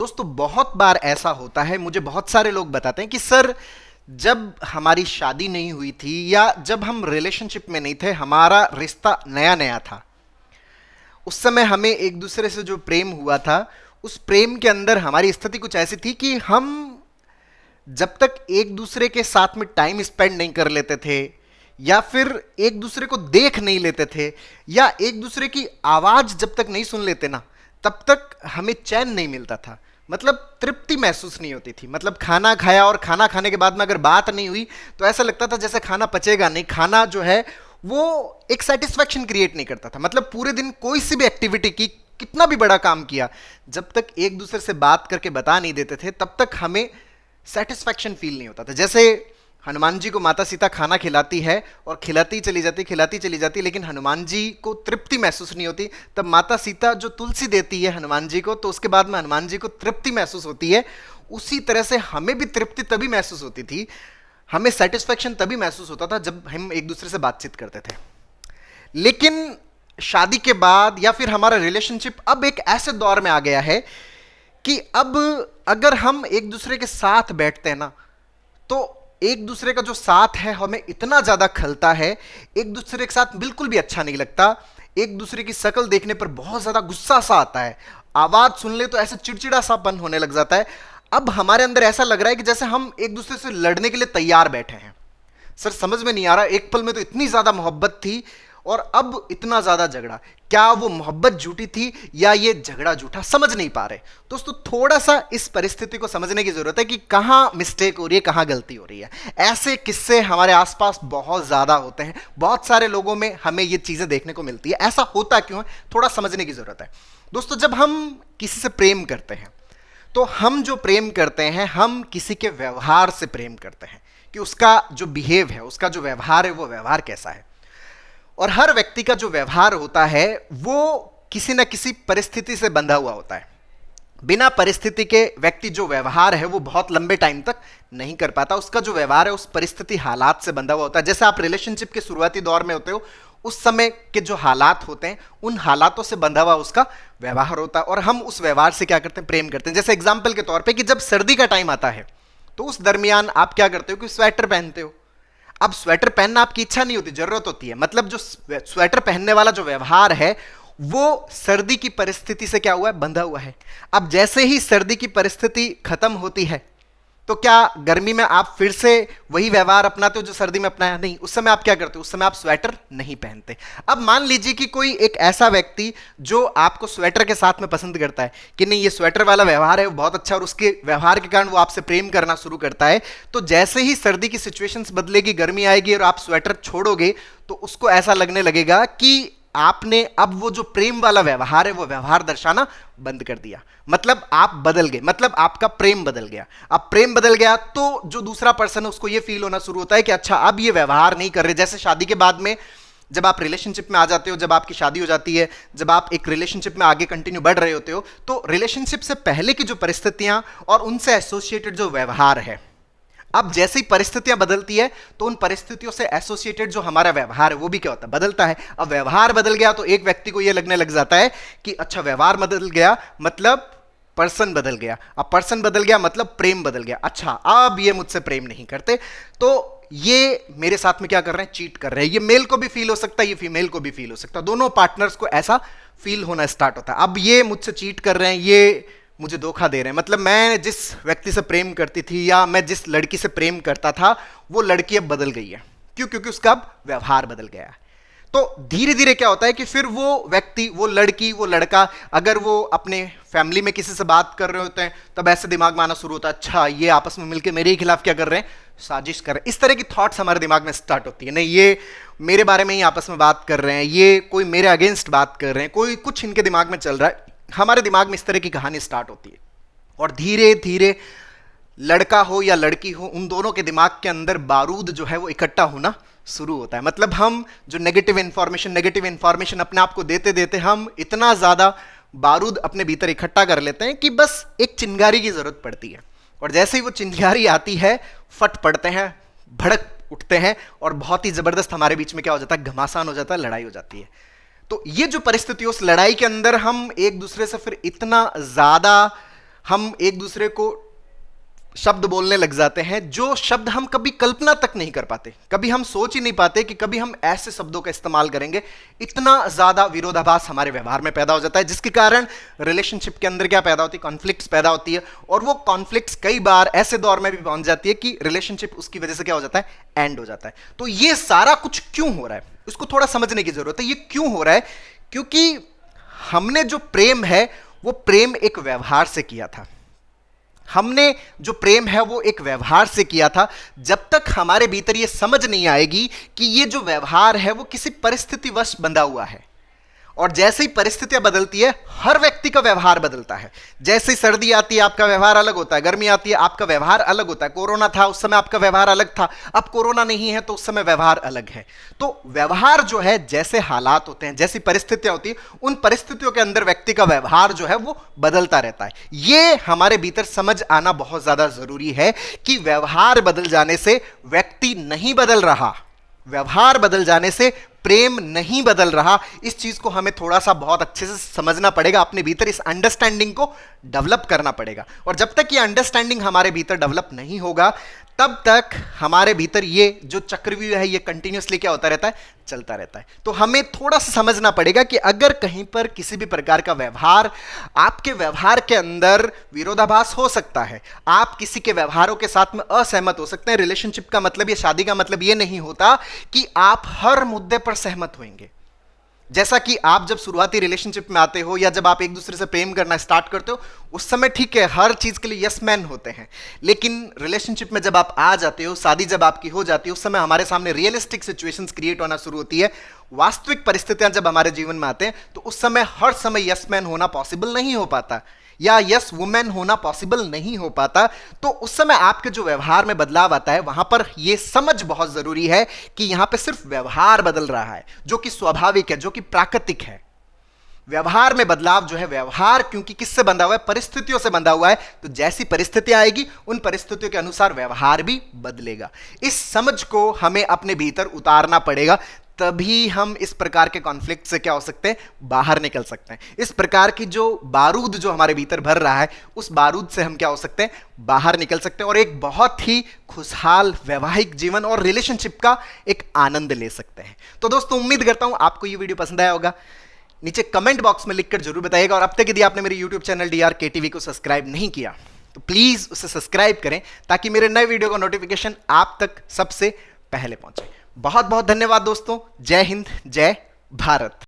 दोस्तों बहुत बार ऐसा होता है, मुझे बहुत सारे लोग बताते हैं कि सर जब हमारी शादी नहीं हुई थी या जब हम रिलेशनशिप में नहीं थे, हमारा रिश्ता नया नया था, उस समय हमें एक दूसरे से जो प्रेम हुआ था, उस प्रेम के अंदर हमारी स्थिति कुछ ऐसी थी कि हम जब तक एक दूसरे के साथ में टाइम स्पेंड नहीं कर लेते थे या फिर एक दूसरे को देख नहीं लेते थे या एक दूसरे की आवाज जब तक नहीं सुन लेते ना, तब तक हमें चैन नहीं मिलता था। मतलब तृप्ति महसूस नहीं होती थी। मतलब खाना खाया और खाना खाने के बाद में अगर बात नहीं हुई तो ऐसा लगता था जैसे खाना पचेगा नहीं। खाना जो है वो एक सेटिस्फैक्शन क्रिएट नहीं करता था। मतलब पूरे दिन कोई सी भी एक्टिविटी की, कितना भी बड़ा काम किया, जब तक एक दूसरे से बात करके बता नहीं देते थे तब तक हमें सेटिस्फैक्शन फील नहीं होता था। जैसे हनुमान जी को माता सीता खाना खिलाती है और खिलाती चली जाती, लेकिन हनुमान जी को तृप्ति महसूस नहीं होती। तब माता सीता जो तुलसी देती है हनुमान जी को, तो उसके बाद में हनुमान जी को तृप्ति महसूस होती है। उसी तरह से हमें भी तृप्ति तभी महसूस होती थी, हमें सेटिस्फैक्शन तभी महसूस होता था जब हम एक दूसरे से बातचीत करते थे। लेकिन शादी के बाद या फिर हमारा रिलेशनशिप अब एक ऐसे दौर में आ गया है कि अब अगर हम एक दूसरे के साथ बैठते हैं ना, तो एक दूसरे का जो साथ है हमें इतना ज्यादा खलता है, एक दूसरे के साथ बिल्कुल भी अच्छा नहीं लगता। एक दूसरे की शक्ल देखने पर बहुत ज्यादा गुस्सा सा आता है, आवाज सुन ले तो ऐसे चिड़चिड़ा सापन होने लग जाता है। अब हमारे अंदर ऐसा लग रहा है कि जैसे हम एक दूसरे से लड़ने के लिए तैयार बैठे हैं। सर समझ में नहीं आ रहा, एक पल में तो इतनी ज्यादा मोहब्बत थी और अब इतना ज्यादा झगड़ा। क्या वो मोहब्बत झूठी थी या ये झगड़ा झूठा, समझ नहीं पा रहे। दोस्तों थोड़ा सा इस परिस्थिति को समझने की जरूरत है कि कहां मिस्टेक हो रही है, कहां गलती हो रही है। ऐसे किस्से हमारे आसपास बहुत ज्यादा होते हैं, बहुत सारे लोगों में हमें ये चीजें देखने को मिलती है। ऐसा होता क्यों है, थोड़ा समझने की जरूरत है। दोस्तों जब हम किसी से प्रेम करते हैं तो हम जो प्रेम करते हैं, हम किसी के व्यवहार से प्रेम करते हैं कि उसका जो बिहेव है, उसका जो व्यवहार है, वो व्यवहार कैसा है। और हर व्यक्ति का जो व्यवहार होता है वो किसी न किसी परिस्थिति से बंधा हुआ होता है। बिना परिस्थिति के व्यक्ति जो व्यवहार है वो बहुत लंबे टाइम तक नहीं कर पाता। उसका जो व्यवहार है उस परिस्थिति, हालात से बंधा हुआ होता है। जैसे आप रिलेशनशिप के शुरुआती दौर में होते हो, उस समय के जो हालात होते हैं उन हालातों से बंधा हुआ उसका व्यवहार होता है और हम उस व्यवहार से क्या करते हैं, प्रेम करते हैं। जैसे एग्जाम्पल के तौर पर कि जब सर्दी का टाइम आता है तो उस दरमियान आप क्या करते हो कि स्वेटर पहनते हो। अब स्वेटर पहनना आपकी इच्छा नहीं होती, जरूरत होती है। मतलब जो स्वेटर पहनने वाला जो व्यवहार है वो सर्दी की परिस्थिति से क्या हुआ है, बंधा हुआ है। अब जैसे ही सर्दी की परिस्थिति खत्म होती है तो क्या गर्मी में आप फिर से वही व्यवहार अपनाते हो जो सर्दी में अपनाया? नहीं, उस समय आप क्या करते हो, उस समय आप स्वेटर नहीं पहनते। अब मान लीजिए कि कोई एक ऐसा व्यक्ति जो आपको स्वेटर के साथ में पसंद करता है कि नहीं ये स्वेटर वाला व्यवहार है वो बहुत अच्छा, और उसके व्यवहार के कारण वो आपसे प्रेम करना शुरू करता है। तो जैसे ही सर्दी की सिचुएशंस बदलेगी, गर्मी आएगी और आप स्वेटर छोड़ोगे तो उसको ऐसा लगने लगेगा कि आपने अब वो जो प्रेम वाला व्यवहार है वो व्यवहार दर्शाना बंद कर दिया। मतलब आप बदल गए, मतलब आपका प्रेम बदल गया। अब प्रेम बदल गया तो जो दूसरा पर्सन है उसको ये फील होना शुरू होता है कि अच्छा अब ये व्यवहार नहीं कर रहे। जैसे शादी के बाद में जब आप रिलेशनशिप में आ जाते हो, जब आपकी शादी हो जाती है, जब आप एक रिलेशनशिप में आगे कंटिन्यू बढ़ रहे होते हो, तो रिलेशनशिप से पहले की जो परिस्थितियां और उनसे एसोसिएटेड जो व्यवहार है, अब जैसे ही परिस्थितियां बदलती है तो उन परिस्थितियों से एसोसिएटेड जो हमारा व्यवहार है वो भी क्या होता है, बदलता है। अब व्यवहार बदल गया तो एक व्यक्ति को यह लगने लग जाता है कि अच्छा व्यवहार बदल गया मतलब पर्सन बदल गया, अब पर्सन बदल गया मतलब प्रेम बदल गया। अच्छा अब ये मुझसे प्रेम नहीं करते तो ये मेरे साथ में क्या कर रहे हैं, चीट कर रहे हैं। ये मेल को भी फील हो सकता है, ये फीमेल को भी फील हो सकता है। दोनों पार्टनर्स को ऐसा फील होना स्टार्ट होता है। अब ये मुझसे चीट कर रहे हैं, ये मुझे धोखा दे रहे हैं। मतलब मैं जिस व्यक्ति से प्रेम करती थी या मैं जिस लड़की से प्रेम करता था वो लड़की अब बदल गई है। क्यों? क्योंकि उसका अब व्यवहार बदल गया है। तो धीरे धीरे क्या होता है कि फिर वो व्यक्ति, वो लड़की, वो लड़का, अगर वो अपने फैमिली में किसी से बात कर रहे होते हैं तब ऐसे दिमाग में आना शुरू होता है, अच्छा ये आपस में मिलकर मेरे ही खिलाफ क्या कर रहे हैं, साजिश कर रहे हैं। इस तरह की थॉट्स हमारे दिमाग में स्टार्ट होती है। नहीं ये मेरे बारे में ही आपस में बात कर रहे हैं, ये कोई मेरे अगेंस्ट बात कर रहे हैं, कोई कुछ इनके दिमाग में चल रहा है। हमारे दिमाग में इस तरह की कहानी स्टार्ट होती है और धीरे धीरे लड़का हो या लड़की हो, उन दोनों के दिमाग के अंदर बारूद जो है वो इकट्ठा होना शुरू होता है। मतलब हम जो नेगेटिव इंफॉर्मेशन अपने आप को देते देते हम इतना ज्यादा बारूद अपने भीतर इकट्ठा कर लेते हैं कि बस एक चिंगारी की जरूरत पड़ती है। और जैसे ही वो चिंगारी आती है फट पड़ते हैं, भड़क उठते हैं और बहुत ही जबरदस्त हमारे बीच में क्या हो जाता है, घमासान हो जाता है, लड़ाई हो जाती है। तो ये जो परिस्थिति, उस लड़ाई के अंदर हम एक दूसरे से फिर इतना ज्यादा हम एक दूसरे को शब्द बोलने लग जाते हैं जो शब्द हम कभी कल्पना तक नहीं कर पाते, कभी हम सोच ही नहीं पाते कि कभी हम ऐसे शब्दों का इस्तेमाल करेंगे। इतना ज्यादा विरोधाभास हमारे व्यवहार में पैदा हो जाता है, जिसके कारण रिलेशनशिप के अंदर क्या पैदा होती है, कॉन्फ्लिक्ट्स पैदा होती है। और वो कॉन्फ्लिक्ट्स कई बार ऐसे दौर में भी पहुंच जाती है कि रिलेशनशिप उसकी वजह से क्या हो जाता है, एंड हो जाता है। तो ये सारा कुछ क्यों हो रहा है, इसको थोड़ा समझने की जरूरत है। ये क्यों हो रहा है? क्योंकि हमने जो प्रेम है वो प्रेम एक व्यवहार से किया था। हमने जो प्रेम है वो एक व्यवहार से किया था। जब तक हमारे भीतर ये समझ नहीं आएगी कि ये जो व्यवहार है वो किसी परिस्थितिवश बंधा हुआ है, और जैसे ही परिस्थितियां बदलती है हर व्यक्ति का व्यवहार बदलता है। जैसे ही सर्दी आती है आपका व्यवहार अलग होता है, गर्मी आती है आपका व्यवहार अलग होता है। कोरोना था उस समय आपका व्यवहार अलग था, अब कोरोना नहीं है तो उस समय व्यवहार अलग है। तो व्यवहार जो है, जैसे हालात होते हैं, जैसी परिस्थितियां होती है, उन परिस्थितियों के अंदर व्यक्ति का व्यवहार जो है वो बदलता रहता है। ये हमारे भीतर समझ आना बहुत ज्यादा जरूरी है कि व्यवहार बदल जाने से व्यक्ति नहीं बदल रहा, व्यवहार बदल जाने से प्रेम नहीं बदल रहा। इस चीज को हमें थोड़ा सा बहुत अच्छे से समझना पड़ेगा, अपने भीतर इस अंडरस्टैंडिंग को डेवलप करना पड़ेगा। और जब तक ये अंडरस्टैंडिंग हमारे भीतर डेवलप नहीं होगा तब तक हमारे भीतर ये जो चक्रव्यूह है ये कंटिन्यूअसली क्या होता रहता है, चलता रहता है। तो हमें थोड़ा सा समझना पड़ेगा कि अगर कहीं पर किसी भी प्रकार का व्यवहार, आपके व्यवहार के अंदर विरोधाभास हो सकता है, आप किसी के व्यवहारों के साथ में असहमत हो सकते हैं। रिलेशनशिप का मतलब, ये शादी का मतलब ये नहीं होता कि आप हर मुद्दे पर सहमत होंगे। जैसा कि आप जब शुरुआती रिलेशनशिप में आते हो या जब आप एक दूसरे से प्रेम करना स्टार्ट करते हो उस समय ठीक है, हर चीज के लिए यस मैन होते हैं। लेकिन रिलेशनशिप में जब आप आ जाते हो, शादी जब आपकी हो जाती है, उस समय हमारे सामने रियलिस्टिक सिचुएशंस क्रिएट होना शुरू होती है। वास्तविक परिस्थितियां जब हमारे जीवन में आते हैं तो उस समय हर समय यस मैन होना पॉसिबल नहीं हो पाता, या यस वुमेन होना पॉसिबल नहीं हो पाता। तो उस समय आपके जो व्यवहार में बदलाव आता है, वहां पर यह समझ बहुत जरूरी है कि यहां पे सिर्फ व्यवहार बदल रहा है, जो कि स्वाभाविक है, जो कि प्राकृतिक है। व्यवहार में बदलाव जो है, व्यवहार क्योंकि किससे बंधा हुआ है, परिस्थितियों से बंधा हुआ है, तो जैसी परिस्थितियां आएगी उन परिस्थितियों के अनुसार व्यवहार भी बदलेगा। इस समझ को हमें अपने भीतर उतारना पड़ेगा, तभी हम इस प्रकार के कॉन्फ्लिक्ट से क्या हो सकते हैं, बाहर निकल सकते हैं। इस प्रकार की जो बारूद जो हमारे भीतर भर रहा है, उस बारूद से हम क्या हो सकते हैं, बाहर निकल सकते हैं और एक बहुत ही खुशहाल वैवाहिक जीवन और रिलेशनशिप का एक आनंद ले सकते हैं। तो दोस्तों, उम्मीद करता हूं आपको ये वीडियो पसंद आया होगा। नीचे कमेंट बॉक्स में लिखकर जरूर बताइएगा, और अब तक यदि आपने मेरे यूट्यूब चैनल DRKTV को सब्सक्राइब नहीं किया तो प्लीज उसे सब्सक्राइब करें, ताकि मेरे नए वीडियो का नोटिफिकेशन आप तक सबसे पहले पहुंचे। बहुत बहुत धन्यवाद दोस्तों। जय हिंद, जय भारत।